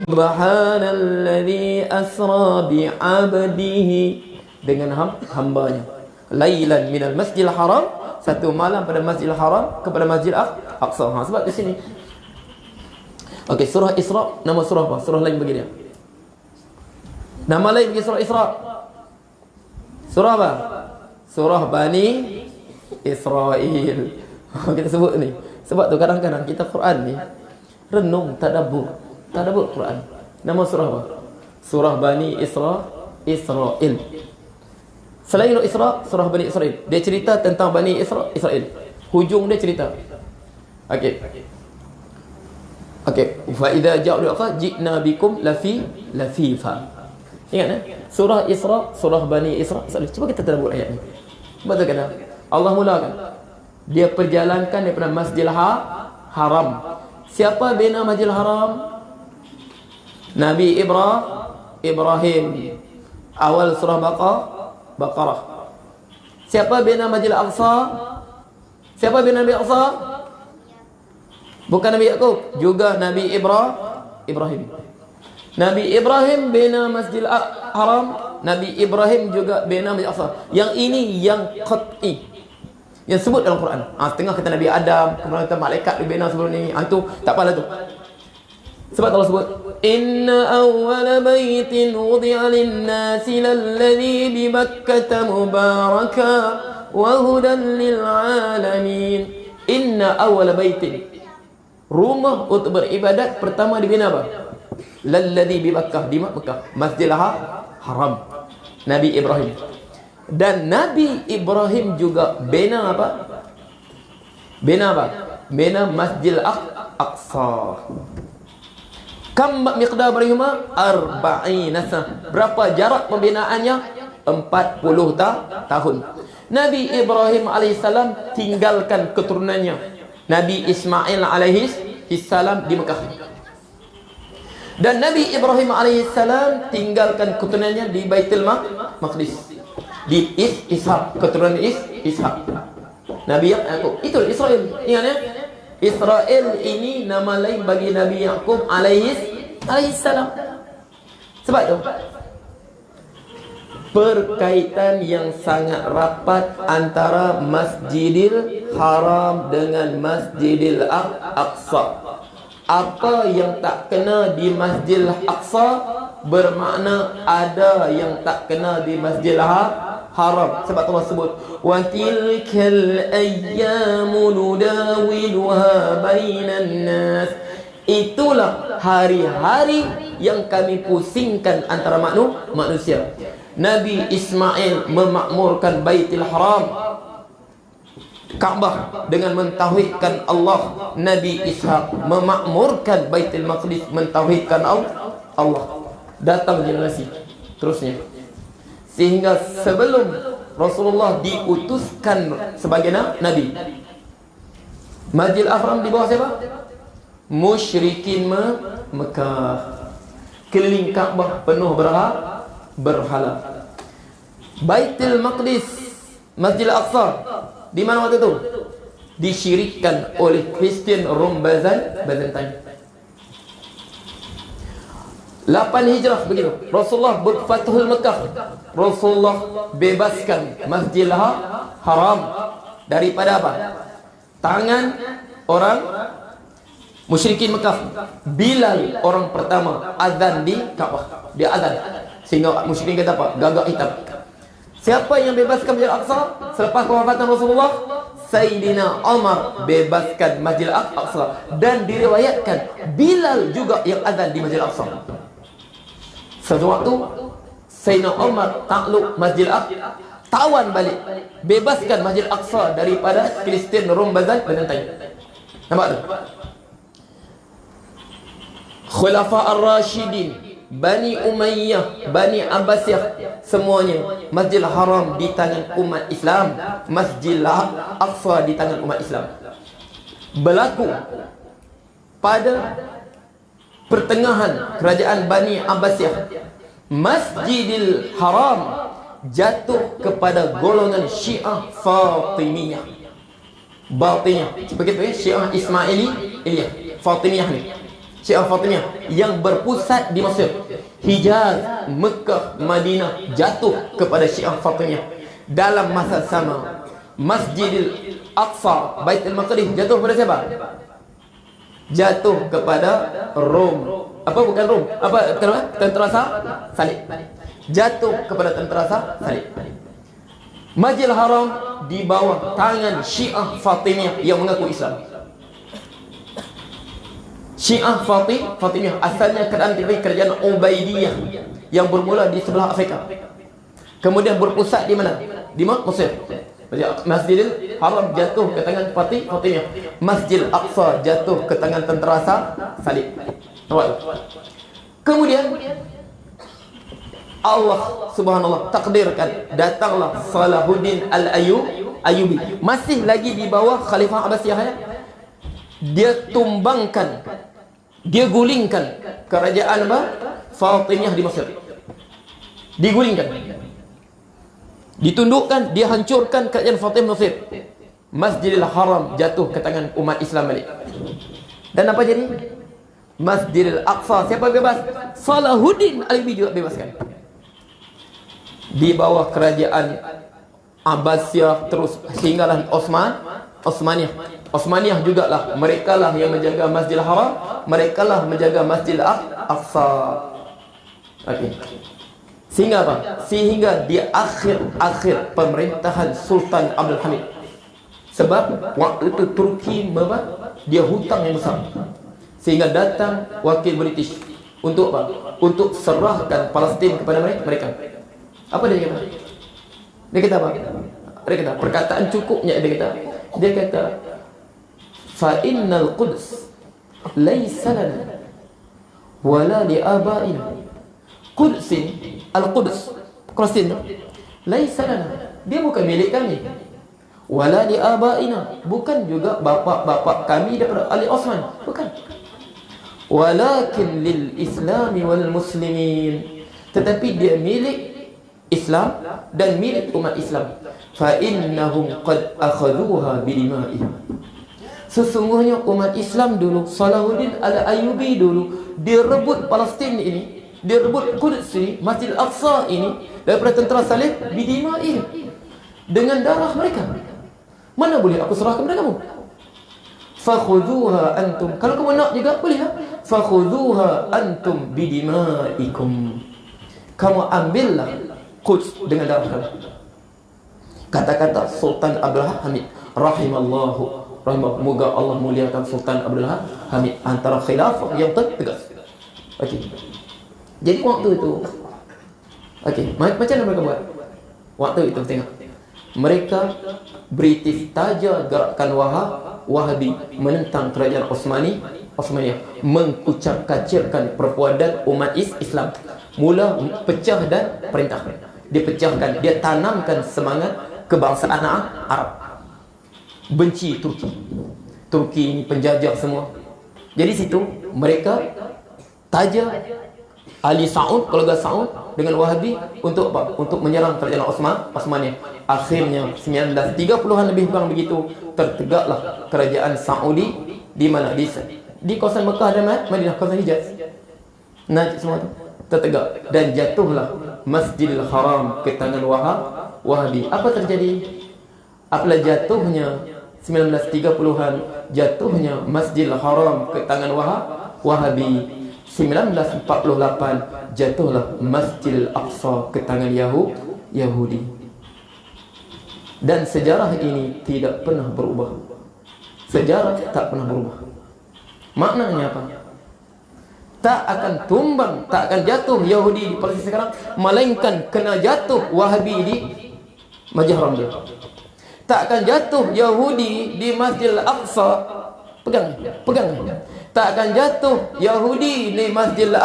Subhanalladzi asra bi'abdihi, dengan hambanya. Lailan minal masjidil haram, satu malam pada masjidil haram kepada masjid Aqsa. Sebab di sini. Okey, surah Isra, nama surah apa? Surah lain bagi dia. Nama lain bagi surah Isra. Surah apa? Surah Bani Israel. Kita sebut ni. Sebab tu kadang-kadang kita Quran ni renung, tadabbur Quran. Nama surah apa? Surah Bani Israel. Selain Isra, surah Bani Israel, dia cerita tentang Bani Israel. Hujung dia cerita. Okey. Fa idza ja'u al-aqsa ji'na bikum lafifa. Ingat surah Isra, surah Bani Israel. Cuba kita tadabbur ayat ni. Betul kan? Allah mulakan, dia perjalankan daripada Masjidil Haram. Siapa bina Masjidil Haram? Nabi Ibrahim. Awal surah Baqarah. Siapa bina Masjidil Aqsa? Siapa bina Nabi Aqsa? Bukan Nabi Yaqub, juga Nabi Ibrahim. Nabi Ibrahim bina Masjidil Haram, Nabi Ibrahim juga bina Masjidil Aqsa. Yang ini yang qat'i, yang sebut dalam Quran. Setengah kata Nabi Adam, kemudian kata malaikat dibina sebelum ni. Itu tak apalah tu. Sebab Allah sebut, inna awwala baitin wudi'a lin-nasi lalladhi bi Makkah mubaraka wa hudan lil alamin. Inna awwala baitin, rumah untuk beribadat pertama dibina apa? Lalladhi bi Makkah, di Makkah, Masjidil Haram. Nabi Ibrahim. Dan Nabi Ibrahim juga bina apa? Bina Masjidil Aqsa. Kam miqdar barihuma 40 sana. Berapa jarak pembinaannya? 40 tahun. Nabi Ibrahim alaihissalam tinggalkan keturunannya, Nabi Ismail alaihissalam di Mekah. Dan Nabi Ibrahim alaihissalam tinggalkan keturunannya di Baitul Maqdis, di Ishaq, keturunan Ishaq. Nabi Yaqub, itu Israel. Ingat ya? Israel ini nama lain bagi Nabi Yaqub alaihissalam. Sebab tu perkaitan yang sangat rapat antara Masjidil Haram dengan Masjidil Aqsa. Apa yang tak kena di Masjidil Aqsa bermakna ada yang tak kena di Masjidil Haram. Sebab Allah sebut, wa tilkal ayyamu nudawiluha bainan nas. Itulah hari-hari yang kami pusingkan antara manusia. Nabi Ismail memakmurkan Baitul Haram, Kaabah, dengan mentauhidkan Allah. Nabi Ishaq memakmurkan Baitul Maqdis, mentauhidkan Allah. Datang generasi terusnya, sehingga sebelum Rasulullah diutuskan sebagai Nabi, Masjidil Haram di bawah siapa? Musyrikin Mekah. Keliling Kaabah penuh berhala. Baitul Maqdis, Masjidil Aqsa, di mana waktu itu? Disyirikkan oleh Kristian Rom Byzantine. 8 Hijrah begitu, Rasulullah berfathul Mekah. Rasulullah bebaskan Masjidil Haram daripada apa? Tangan orang musyrikin Mekah. Bilal orang pertama azan di Kaabah, dia azan, sehingga musyrikin kata apa? Gagak hitam. Siapa yang bebaskan Masjidil Aqsa selepas kewafatan Rasulullah? Sayyidina Umar bebaskan Masjidil Aqsa. Dan diriwayatkan Bilal juga yang azan di Masjidil Aqsa. Suatu waktu Sayyidina Umar takluk Masjidil Aqsa, tawan balik, bebaskan Masjidil Aqsa daripada Kristian Rom Byzantine. Nampak tu? Khulafa Ar-Rashidin, Bani Umayyah, Bani Abbasiyah, semuanya Masjidil Haram di tangan umat Islam, Masjidil Aqsa di tangan umat Islam. Berlaku pada pertengahan kerajaan Bani Abbasiyah, Masjidil Haram jatuh kepada golongan Syiah Fatimiyah. Batiniyah, begitu ya, Syiah Ismailiyah, Fatimiyah ni. Syiah Fatimiyah yang berpusat di Mesir. Hijaz, Mekah, Madinah jatuh kepada Syiah Fatimiyah. Dalam masa sama, Masjidil Aqsa, Baitul Maqdis jatuh kepada siapa? Jatuh kepada Rom. Apa bukan Rom? Apa tentera salib. Jatuh kepada tentera salib. Masjidil Haram di bawah tangan Syiah Fatimiyah yang mengaku Islam. Syiah Fatimiyah asalnya kerajaan Ubaidiyah yang bermula di sebelah Afrika. Kemudian berpusat di mana? Di Mesir. Masjidil Haram jatuh ke tangan Fatimiyah. Masjidil Aqsa jatuh ke tangan tentera salib. Kemudian Allah subhanallah takdirkan datanglah Salahuddin Al-Ayyubi, masih lagi di bawah Khalifah Abbasiyah. Dia tumbangkan, dia gulingkan kerajaan Fatimiyah di Mesir. Digulingkan, ditundukkan, dia hancurkan kerajaan Fatimiyah Mesir. Masjidil Haram jatuh ke tangan umat Islam balik. Dan apa jadi? Masjidil Aqsa siapa bebas? Salahuddin Al-Ayyubi juga bebaskan. Di bawah kerajaan Abbasiyah terus sehinggalah Osmaniyah jugalah, mereka lah yang menjaga Masjidil Haram, mereka lah menjaga Masjidil Aqsa. Okey. Sehingga apa? Sehingga di akhir pemerintahan Sultan Abdul Hamid. Sebab waktu itu Turki dia hutang yang besar. Sehingga datang wakil British untuk apa? Untuk serahkan Palestin kepada mereka. Apa dia kata? Dia kata apa? Dia kata perkataan cukupnya. Dia kata fa innal Quds laysa lana wala li abaina. Al-Quds Palestin laysa lana, dia bukan milik kami. Wala li abaina, bukan juga bapa-bapa kami daripada Ali Osman, bukan. Walakin lil Islami wal muslimin, tetapi dia milik Islam dan milik umat Islam. Fa innahum qad akhadhuha bidima'ihim. Sesungguhnya umat Islam dulu, Salahuddin Al-Ayyubi dulu, dia rebut Palestin ini, dia rebut Quds ini, Masjid Al-Aqsa ini daripada tentera salib bidima'ihim, dengan darah mereka. Mana boleh aku serahkan kepada kamu? Fakhudhuha antum, kalau kamu nak juga boleh. Fakhudhuha antum bidima'ikum, kamu ambillah Quds dengan darah kamu. Kata-kata Sultan Abdul Hamid rahimallahu, moga Allah muliakan Sultan Abdul Hamid, antara khilafah yang tegas. Okey. Jadi waktu itu, okey, macam mana mereka buat? Waktu itu tengok, mereka British taja gerakan Wahabi menentang kerajaan Osmaniyah, mengkucap-kacirkan perpuadan umat Islam. Mula pecah dan perintah, dipecahkan, dia tanamkan semangat kebangsaan Arab. Benci Turki ini penjajah semua. Jadi situ mereka taja Ali Saud, keluarga Saud dengan Wahabi untuk apa? Untuk menyerang kerajaan Osmaniyah. Akhirnya 1930-an lebih kurang begitu, tertegaklah kerajaan Saudi di mana? Di kawasan Mekah dan Madinah, kawasan Hijaz. Najd semua tu tertegak, dan jatuhlah Masjidil Haram ke tangan Wahabi. Apa terjadi? Apabila jatuhnya 1930-an, jatuhnya Masjidil Haram ke tangan Wahabi, 1948 jatuhlah Masjidil Aqsa ke tangan Yahudi. Dan sejarah ini tidak pernah berubah. Sejarah tak pernah berubah. Maknanya apa? Tak akan tumbang, tak akan jatuh Yahudi di Palestin sekarang, melainkan kena jatuh Wahabi di Masjidil Haram dia. Tak akan jatuh Yahudi di Masjidil Aqsa. Pegang. Tak akan jatuh Yahudi di Masjidil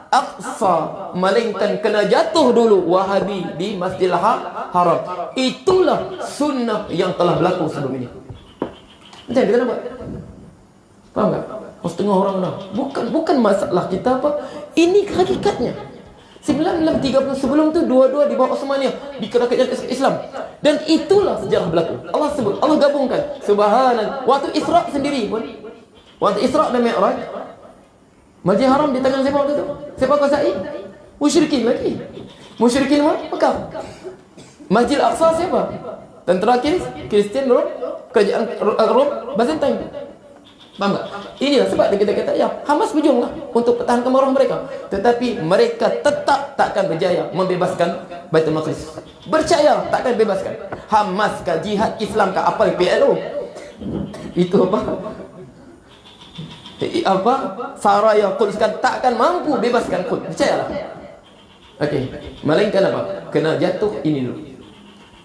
Aqsa, melainkan kena jatuh dulu Wahabi di Masjidil Haram. Itulah sunnah yang telah berlaku sebelum ini. Macam kita nak buat? Faham tak? Setengah orang dah. Bukan masalah kita apa. Ini hakikatnya. 1930 sebelum tu dua-dua di bawah Osmaniyah, di kerajaan Islam. Dan itulah sejarah berlaku. Allah sebut, Allah gabungkan. Subhanallah. Waktu Isra' sendiri pun, waktu Isra' dan Mi'raj, Masjid Haram di tangan siapa waktu itu? Siapa kuasai? Musyrikin lagi. Musyrikin Mekah. Masjid Al-Aqsa siapa? Tentera Kristian Rom, kerajaan Rom, Byzantine. Faham tak? Inilah sebab kita kata, ya, Hamas berjuanglah untuk pertahankan marwah mereka. Tetapi mereka tetap takkan berjaya membebaskan Baitul Maqdis. Percaya takkan bebaskan. Hamas kah, jihad Islam kah, apa PLO? Itu apa? Saraya Quds kan takkan mampu bebaskan Quds. Percayalah. Okey. Melainkan apa? Kena jatuh ini dulu.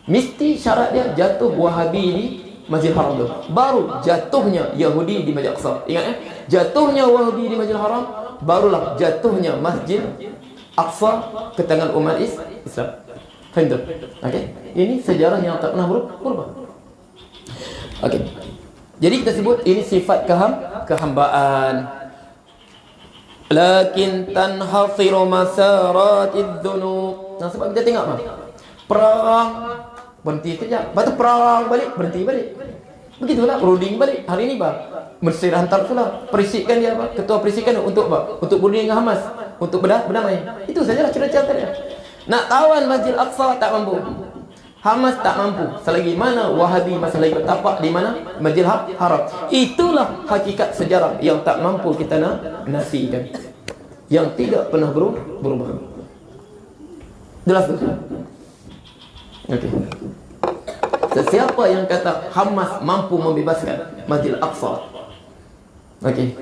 Mesti syarat dia jatuh Wahabi di Masjid Haram tu. Baru jatuhnya Yahudi di Masjid Aqsa. Ingat jatuhnya Wahabi di Masjid Haram, barulah jatuhnya Masjid Aqsa ke tangan umat Islam. Faham tak? Okey. Ini sejarah yang tak pernah berubah. Okey. Jadi kita sebut ini sifat kehambaan. Lakin tanhasiru masaratid dhunub. Nah, sebab kita tengok apa? Perang berhenti sekejap, lepas tu perang balik, berhenti balik. Begitulah runding balik. Hari ni Mesir hantar pula perisikan dia ketua perisikan untuk untuk berunding dengan Hamas, untuk berdamai. Itu sajalah cerita-cerita dia. Nak tawan Masjid Aqsa tak mampu. Hamas tak mampu. Selagi mana Wahabi masih lagi bertapak di mana? Masjid Haram. Itulah hakikat sejarah yang tak mampu kita nak nafikan. Yang tidak pernah berubah. Jelas tu? Okey. Sesiapa yang kata Hamas mampu membebaskan Masjid Aqsa, okey,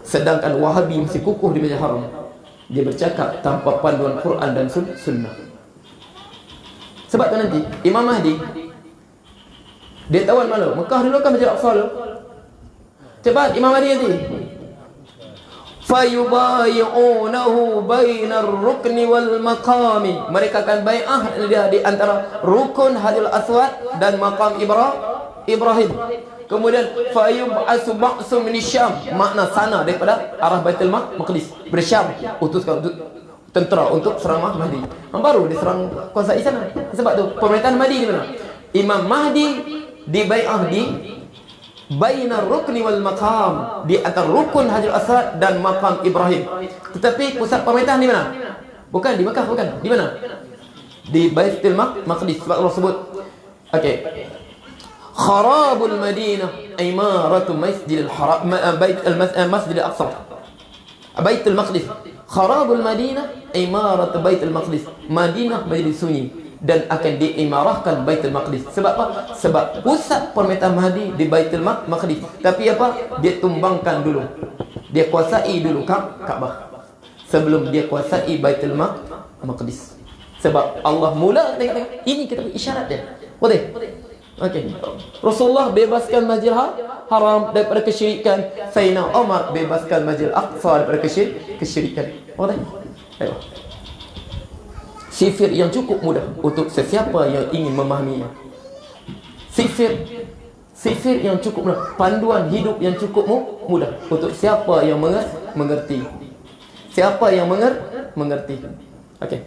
sedangkan Wahabi masih kukuh di Masjid Haram, dia bercakap tanpa panduan Quran dan Sunnah. Sebab tu nanti Imam Mahdi dia tawan malu. Mekah dulu kan Masjid Aqsa dulu. Cepat Imam Mahdi nanti fayubayi'unahu bainar rukni wal maqami. Mereka akan bai'ah dia di antara rukun Hajarul Aswad dan maqam Ibrahim. Kemudian fayub'asu ba'su min Syam, makna sana daripada arah Baitul Maqdis, bersyam, utuskan tentera untuk serang Mahdi. Baru diserang kuasai sana. Sebab tu pemerintahan Mahdi di mana? Imam Mahdi di bai'ah di bainar rukni wal maqam, di antara rukun Hajarul Aswad dan maqam Ibrahim. Tetapi pusat pemerintahan di mana? Bukan di Mekah, bukan. Di mana? Di Baitul Maqdis. Sebab Allah sebut, okey, kharabul Madinah imaratu Masjidil Haram, Masjidil Aqsa, Baitul Maqdis. Kharabul Madinah imaratu Baitul Maqdis. Madinah menjadi sunyi dan akan diimarahkan Baitul Maqdis. Sebab apa? Sebab pusat pemerintahan Mahdi di Baitul Maqdis. Tapi apa? Dia tumbangkan dulu, dia kuasai dulu Kaabah sebelum dia kuasai Baitul Maqdis. Sebab Allah mula tengok ini kita isyarat dia. Boleh? Okey. Rasulullah bebaskan Masjid Haram daripada kesyirikan. Sayyidina Umar bebaskan Masjid Aqsa daripada kesyirikan. Boleh? Ayo. Sifir yang cukup mudah untuk sesiapa yang ingin memahaminya. Sifir yang cukup mudah, panduan hidup yang cukup mudah untuk siapa yang mengerti. Siapa yang mengerti. Okey.